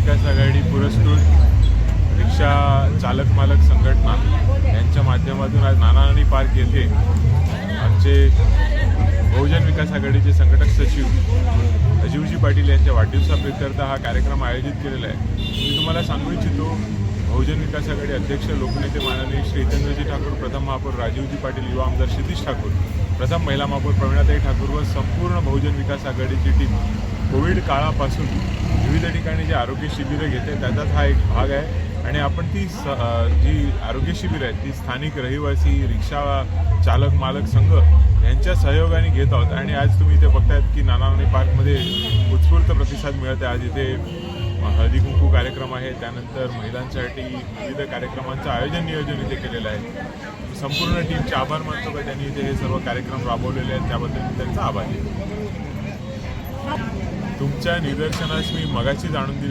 विकास आघाडी पुरस्कृत रिक्षा चालक मालक संघटना यांच्या माध्यमातून आज नाना पार्क येथे आमचे बहुजन विकास आघाडीचे संघटक सचिव अजीवजी पाटील यांच्या वाढदिवसाप्रित्यर्थ हा कार्यक्रम आयोजित केलेला आहे। मी तुम्हाला सांगू इच्छितो, बहुजन विकास आघाडी अध्यक्ष लोकनेते माननीय श्री हितेंद्रजी ठाकूर, प्रथम महापौर राजीवजी पाटील, युवा आमदार क्षितिज ठाकूर, प्रथम महिला महापौर प्रवीणाताई ठाकूर व संपूर्ण बहुजन विकास आघाडीची टीम कोविड काळापासून विविध ठिकाणी जे आरोग्य शिबिरं घेते त्याचाच हा एक भाग आहे। आणि आपण ती जी आरोग्य शिबिरं आहेत ती स्थानिक रहिवासी, रिक्षा चालक मालक संघ यांच्या सहयोगाने घेत आहोत। आणि आज तुम्ही इथे बघतायत की नाना पार्कमध्ये उत्स्फूर्त प्रतिसाद मिळत आहे। आज इथे हळदी कुंकू कार्यक्रम आहे, त्यानंतर महिलांसाठी विविध कार्यक्रमांचं नियोजन इथे केलेलं आहे। संपूर्ण टीमचे आभार मानतो का त्यांनी इथे हे सर्व कार्यक्रम राबवलेले आहेत, त्याबद्दल मी त्यांचा आभारी आहे। तुमच्या निदर्शनास मी मगाशी जाणून दिले